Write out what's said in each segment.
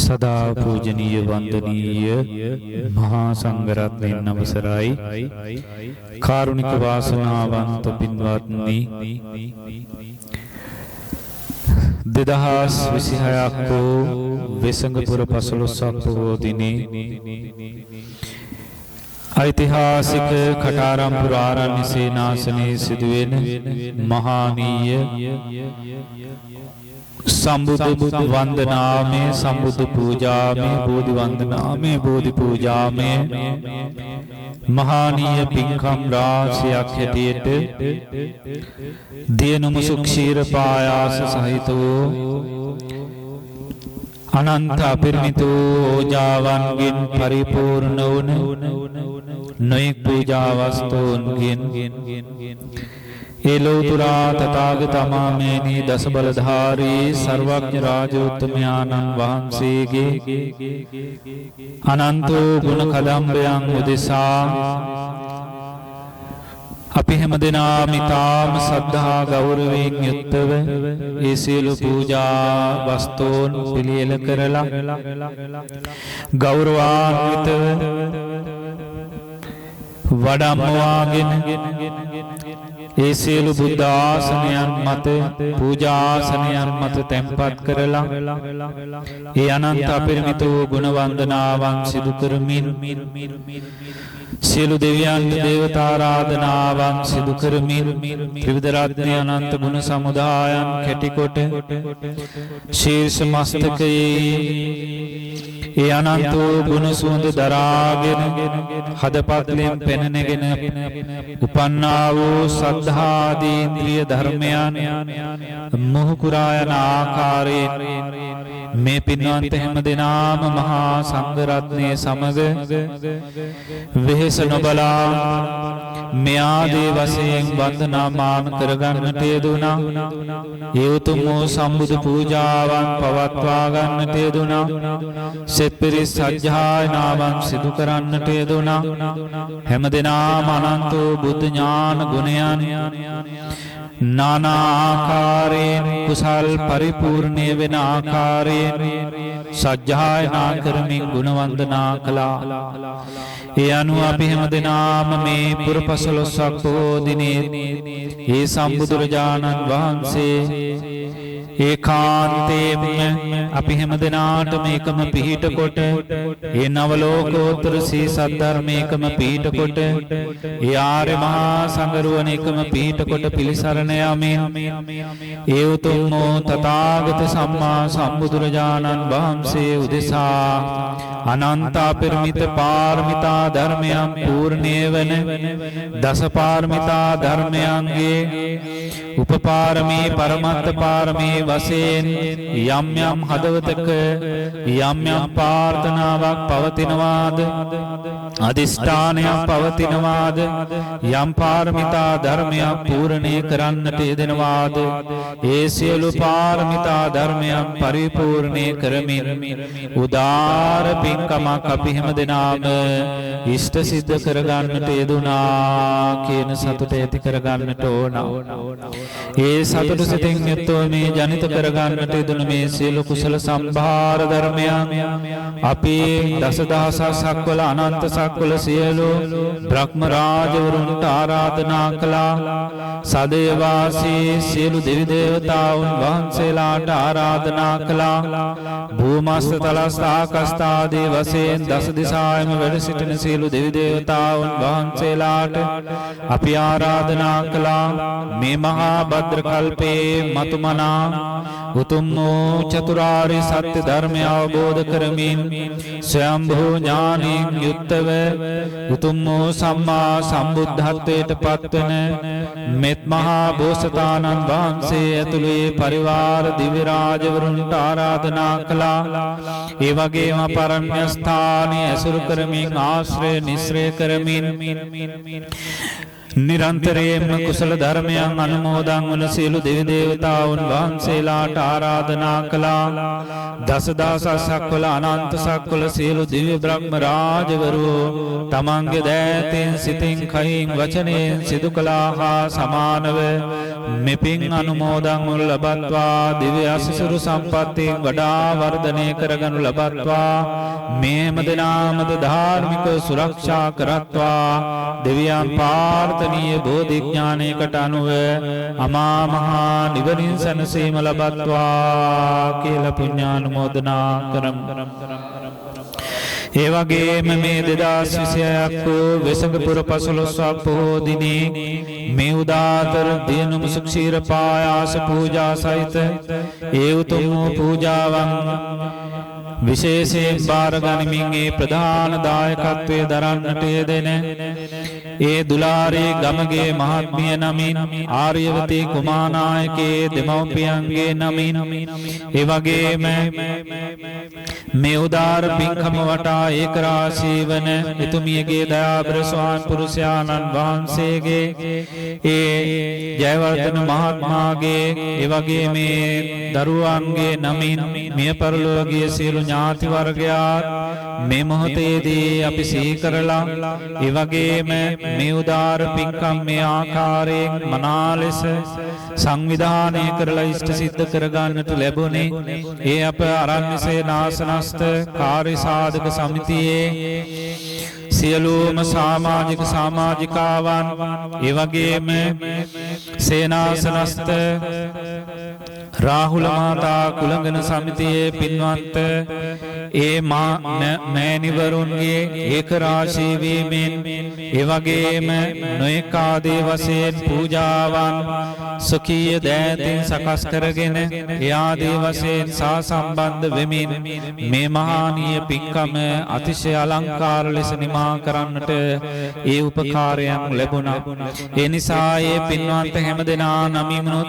සදා පූජනීය වන්දනීය මහා සංඝරත්නයන් අවසරයි කාරුණික වාසනාවන්ත පින්වත්නි 2026ක් වූ වෙසඟපුර 15ක් පොහෝ දිනේ ඓතිහාසික කටාරම්පුර ආරණ්‍ය සේනාසනයේ සිදුවෙන මහානීය සම්බුද්ධ වන්දනාමය සම්බුද්ධ පූජාමය බෝධි වන්දනාමය බෝධි පූජාමය මහානීය පින්කම් රාශියක් හැටියට දියනුම සුක්ෂීර පායාස සහිත වූ අනන්ත අපරිමිත ඕජාවන්ගෙන් පරිපූර්ණ වුණ නොයෙක් පූජා වස්තුන්ගෙන් ඒ ලෝතුරා තථාගත අමාමේනී දස බලධාරී සර්වඥ රාජෝත්තමයාණන් වහන්සේගේ අනන්ත ගුණ කදම්බයන් උදෙසා අපි හැමදෙනාම ඊ타ම සද්ධා ගෞරවයෙන් යුක්තව ඒ සියලු පූජා වස්තුන් පිළියෙල කරලා ගෞරවාන්විතව වඩම්මවාගෙන ඒ සියලු බුද්ධ ආසනයන් මත පූජා ආසනයන් මත තැන්පත් කරලා ඒ අනන්ත අපරිමිත වූ ගුණ වන්දනාවන් සිදු කරමින් සියලු දෙවියන් දේවතා ආරාධනාවන් සිදු කරමින් ත්‍රිවිධ රත්නයේ අනන්ත ගුණ සමුදායන් කැටිකොට ශීර්ෂ මස්තකයේ ඒ අනන්ත වූ ගුණ සුවඳ දරාගෙන හදපත්ලෙන් පෙනෙනගෙන උපන්නා වූ සද්ධාදී ඉන්ද්‍රිය ධර්මයන් මොහු කුරා යන ආකාරයෙන් මේ පින්වන්ත හැමදෙනාම මහා සංඝ රත්නයේ සමග වෙහෙස නොබලා මේ ආදී වශයෙන් වන්දනාමාන කරගන්නට යෙදුණා. ඒ උතුම් වූ සම්බුදු පූජාවන් පවත්වා ගන්නට යෙදුණා. සෙත් පිරිස් සජ්ජායනාවන් සිදු කරන්නට යෙදුණා. හැමදෙනාම අනන්ත වූ බුද්ධ ඥාන ගුණයන් නානා ආකාරයෙන් කුසල් පරිපූර්ණය වෙන ආකාරයෙන් සජ්ජායනා කරමින් ගුණ වන්දනා කළා. ඒ අනුව අපි හැමදෙනාම මේ පුරපසළොස්වක පොහෝ දිනේ ඒ සම්බුදුරජාණන් වහන්සේ ඒකාන්තයෙන්ම අපි හැමදෙනාටම එකම පිහිට කොට ඒ නවලෝකෝත්තර සී සද්ධර්මයකම පිහිට කොට ඒ ආර්ය මහා සංඝරුවන එකම පිහිට කොට පිළිසරණ යමින් ඒ උතුම් වූ තථාගත සම්මා සම්බුදුරජාණන් වහන්සේ උදෙසා අනන්ත අපරිමිත පාරමිතා ධර්මයන් පූර්ණේ වන දස පාරමිතා ධර්මයන්ගේ උපපාරමී පරමත්ත පාරමී වශයෙන් යම් යම් හදවතක යම් යම් ප්‍රාර්ථනාවක් පවතිනවාද අදිෂ්ඨානයක් පවතිනවාද යම් පාරමිතා ධර්මයක් පූර්ණේ කරන්නට යෙදෙනවාද ඒ සියලු පාරමිතා ධර්මයන් පරිපූර්ණේ කරමින් උදාර පින්කමක් අපි හැමදෙනාම ඉෂ්ට සිද්ධ කරගන්නට යෙදුනා කියන සතුට ඇති කරගන්නට ඕන. ඒ සතුට සිතින් යුක්තව මේ ජනිත කරගන්නට යෙදුණු මේ සියලු කුසල සම්භාර ධර්මයන් අපි දසදහසක් සක්වල අනන්ත සක්වල සියලු බ්‍රහ්ම රාජවරුන්ට ආරාධනා කළා. සදේවාසී සියලු දෙවි දේවතාවුන් වහන්සේලාට ආරාධනා කළා. භූමස්ත තලස්ත ආකාශ ආදී වශයෙන් දස දිසායම වැඩ සිටින සියලු දෙවි දේවතාවුන් වහන්සේලාට අපි ආරාධනා කළා. මේ මහා භද්‍ර කල්පයේ මතුමනා උතුම් වූ චතුරාර්ය සත්‍ය ධර්මය අවබෝධ කරමින් ස්වයම්භූ ඥානයෙන් යුක්තව උතුම් වූ සම්මා සම්බුද්ධත්වයට පත්වන මෙත් මහා බෝසතාණන් වහන්සේ ඇතුළු පරිවාර දිව්‍ය රාජවරුන්ට ආරාධනා කළා. ඒ වගේම පරණ්‍ය ස්ථානයේ ඇසුරු කරමින් ආශ්‍රය නිස්සය කරමින් නිරන්තරයෙන්ම කුසල ධර්මයන් අනුමෝදන් වන සියලු දෙවි දේවතාවුන් වහන්සේලාට ආරාධනා කළා. දසදහසක් සක්වල අනන්ත සක්වල සියලු දිව්‍ය බ්‍රහ්ම රාජවරු තමන්ගේ දෑතෙන් සිතින් කයින් වචනයෙන් සිදු කළා හා සමානව මෙපින් අනුමෝදන් වනු ලබත්වා දිව්‍ය අසසුරු සම්පත්තියෙන් වඩා වර්ධනය කරගනු ලබත්වා මේම දෙනාමද ධාර්මික සුරක්ෂා කරත්වා දෙවියන් ප්‍රාර්ථනීය බෝධිඥානයකට අනුව අමා මහා නිවනින් සැනසීම ලබත්වා කියලා පුණ්‍යානුමෝදනා කරමු. ඒ වගේම මේ 2026ක් වූ වෙසඟ පුර 15ක් පොහෝ දිනේ මේ උදාතර දිනුම සුක්ෂීර පායාස පූජා සහිත ඒ උතුම් පූජාවන් විශේෂයෙන් බාර ගනිමින් ඒ ප්‍රධාන දායකත්වයේ දරන්නට යෙදෙන ඒ දුලාරේ ගමගේ මහත්මිය නමින් ආර්යවතී කුමාරනායකේ දෙමව්පියන්ගේ නමින් ඒ වගේම මේ උදාර පින්කම වටා ඒක රාශී වන එතුමියගේ දයාබර ස්වාමි පුරුෂයාණන් වහන්සේගේ ඒ ජයවර්ධන මහත්මයාගේ ඒ වගේ මේ දරුවන්ගේ නමින් මිය පරලෝකීය සියලු ඥාති වර්ගයාත් මේ මොහොතේදී අපි සිහි කරලා ඒ වගේම මේ උදාර පින්කම් මේ ආකාරයෙන් මනා ලෙස සංවිධානය කරලා ඉෂ්ට සිද්ධ කරගන්නට ලැබුණේ ඒ අප ආරණ්‍ය සේනාසනස්ථ කාර්ය සාධක සමිතියේ සියලුම සමාජිකාවන් ඒ වගේම සේනාසනස්ථ රාහුල මාතා කුලංගන සමිතියේ පින්වන්ත ඒ මෑණිවරුන්ගේ ඒක රාශී වීමෙන් ඒ වගේම නොඑක ආදී වශයෙන් පූජාවන් සුඛීය දෑතින් සකස් කරගෙන ඒ ආදී වශයෙන් සාසම්බන්ධ වෙමින් මේ මහානීය පින්කම අතිශය අලංකාර ලෙස නිමා කරන්නට ඒ උපකාරයන් ලැබුණා. ඒ නිසා ඒ පින්වන්ත හැමදෙනා නමිනුත්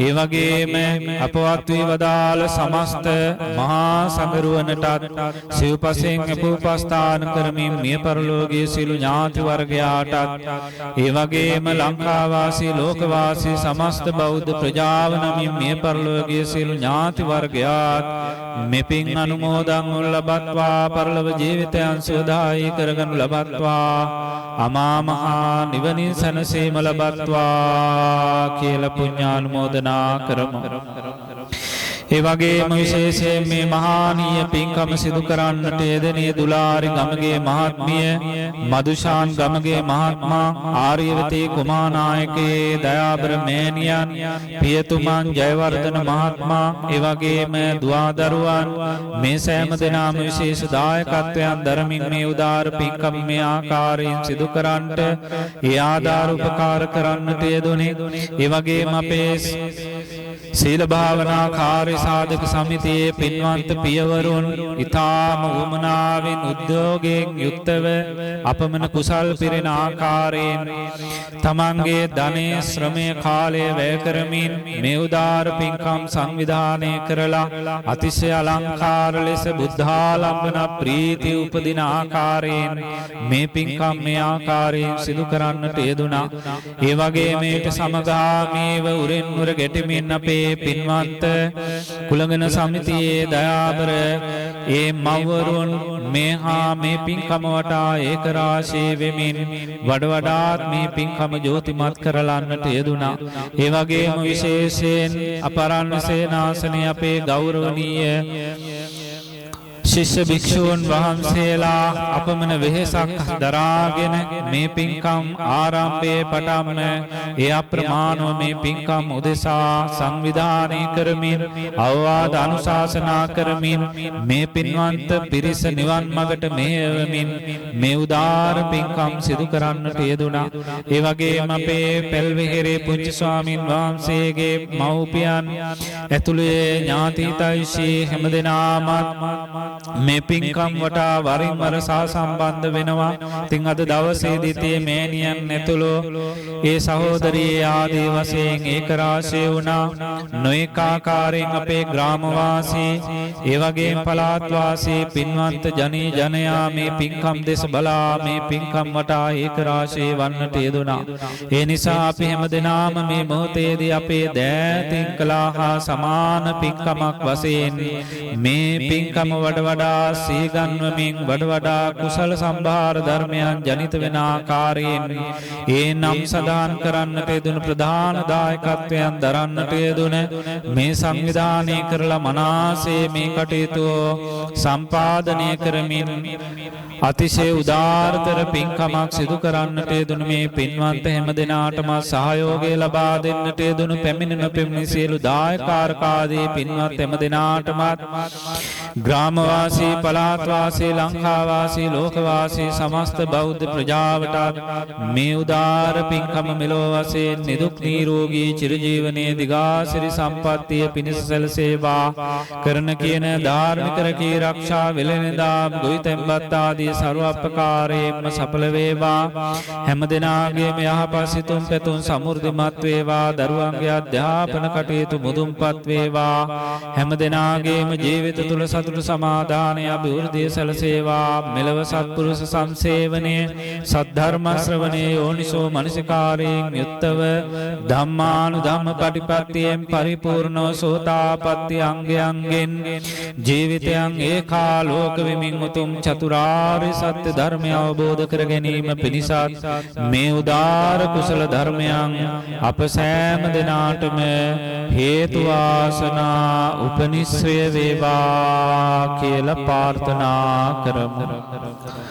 ඒ වගේම අපවත් වී වදාළ සමස්ත මහා සංඝරුවනටත් සිව්පසෙන් අපෝපස්ථාන කරමින් මිය පරලෝකීය සියලු ඥාති වර්ගයාටත් ඒ වගේම ලංකා වාසී ලෝක වාසී සමස්ත බෞද්ධ ප්‍රජාව නමින් මිය පරලෝකීය සියලු ඥාති වර්ගයාත් මෙපින් අනුමෝදන් වනු ලබත්වා පරලොව ජීවිතයන් සුවදායී කරගනු ලබත්වා අමා මහා නිවනින් සැනසීම ලබත්වා කියලා පුණ්‍යානුමෝදනා කරමු. ඒ වගේම විශේෂයෙන් මේ මහානීය පින්කම සිදු කරන්නට යෙදෙනේ දුලාරි ගමගේ මහත්මිය මදුෂාන් ගමගේ මහත්මයා ආර්යවතී කුමාරනායකේ දයාබර මෑණියන් පියතුමන් ජයවර්ධන මහත්මයා ඒ වගේම දුවදරුවන් මේ සෑම දෙනාම විශේෂ දායකත්වයන් දරමින් මේ උදාර පින්කම මේ ආකාරයෙන් සිදු කරන්නට ඒ ආධාර උපකාර කරන්නට යෙදුනේ. ඒ වගේම අපේ සීල භාවනා කාර්ය සාධක සමිතියේ පින්වන්ත පියවරුන් ඊ타ම වමනාවෙන් උද්‍යෝගයෙන් යුක්තව අපමණ කුසල් පිරෙන ආකාරයෙන් තමන්ගේ ධනෙ ශ්‍රමය කාලය වැය කරමින් මේ උදාර පින්කම් සංවිධානය කරලා අතිශය අලංකාර ලෙස බුද්ධාලම්බන ප්‍රීතිය උපදින ආකාරයෙන් මේ පින්කම් මේ ආකාරයෙන් සිදු කරන්නට යෙදුණා. ඒ වගේ මේට සමගාමීව උරෙන් උර ගැටෙමින් අපේ පින්වන්ත කුලංගන සමිතියේ දයාබර ඒ මව්වරුන් මේ පින්කම වටා ඒක රාශී වෙමින් වඩාත් මේ පින්කම ජෝතිමත් කරලන්නට යෙදුණා. ඒ වගේම විශේෂයෙන් අපරාණ්‍ය සේනාසනයේ අපේ ගෞරවනීය ශිෂ්‍ය භික්ෂූන් වහන්සේලා අපමණ වෙහෙසක් දරාගෙන මේ පින්කම් ආරම්භයේ පටන්ම ඒ අප්‍රමාණව මේ පින්කම් උදෙසා සංවිධානය කරමින් අවවාද අනුශාසනා කරමින් මේ පින්වන්ත පිරිස නිවන් මඟට මෙහෙයවමින් මේ උදාර පින්කම් සිදු කරන්නට යෙදුණා. ඒ වගේම අපේ පෙල්වෙහෙරේ පුංචි ස්වාමින් වහන්සේගේ මව්පියන් ඇතුළේ ඥාතිහිතයිසී හැමදෙනාම මේ පින්කම් වටා වරින් වර සහසම්බන්ධ වෙනවා. ඉතින් අද දවසේදී තේ මෑණියන් ඇතුළු ඒ සහෝදරී ආදී වශයෙන් ඒක රාශී වුණා. නොඑක ආකාරයෙන් අපේ ග්‍රාමවාසී ඒ වගේම පළාත් වාසී පින්වන්ත ජනී ජනයා මේ පින්කම් දෙස බලා මේ පින්කම් වටා ඒක රාශී වන්නට යෙදුණා. ඒ නිසා අපි හැමදෙනාම මේ මොහොතේදී අපේ දෑතින් කළා හා සමාන පින්කමක් වශයෙන් මේ පින්කම වඩ වඩා සීගන්වමින් වඩා කුසල සම්භාර ධර්මයන් ජනිත වෙන ආකාරයෙන් ඒ නම් සදාන් කරන්නට යෙදුණු ප්‍රධාන දායකත්වයන් දරන්නට යෙදුණ මේ සංවිධානය කරලා මනාසේ මේ කටයුතු සම්පාදනය කරමින් අතිශය උදාාරතර පින්කමක් සිදු කරන්නට යෙදුණු මේ පින්වන්ත හැම දෙනාටම සහයෝගය ලබා දෙන්නට යෙදුණු පැමිණ නොපැමිණි සියලු දායකාරකාදී පින්වත් හැම දෙනාටමත් ග්‍රාමවාසී පළාත්වාසී ලංකාවාසී ලෝකවාසී සමස්ත බෞද්ධ ප්‍රජාවටත් මේ උදාර පින්කම මෙලොව වශයෙන් නිදුක් නිරෝගී චිරජීවනයේ දිගාසිරි සම්පන්නිය පිණිස සැලසේවා කරන කියන ධාර්මික රැකී ආරක්ෂා වෙලෙනදාම් ගොවිතැන්පත් ආදී ਸਰව අපකාරයෙන්ම සඵල වේවා හැම දිනාගේම යහපත් සිතුම් පැතුම් සමෘද්ධිමත් වේවා දරුවන්ගේ අධ්‍යාපන කටයුතු මුදුන්පත් වේවා හැම දිනාගේම ජීවිත තුල සතුට සමාදානය අභිවෘද්ධිය සැලසේවා මෙලව සත්පුරුෂ සංසේවනයේ සද්ධර්ම ශ්‍රවණයේ යෝනිසෝ මනසිකාරයෙන් යුක්තව ධම්මානුධම්ම පටිපත්තියෙන් පරිපූර්ණව සෝතාපට්ටි අංගයන්ගෙන් ජීවිතයන් ඒකාලෝක වෙමින් උතුම් චතුරාර්ය සත්‍ය ධර්මය අවබෝධ කර ගැනීම පිණිසත් මේ උදාර කුසල ධර්මයන් අප සෑම දිනාටම හේතු වාසනා උපනිශ්‍රය වේවා කියලා ප්‍රාර්ථනා කරමු.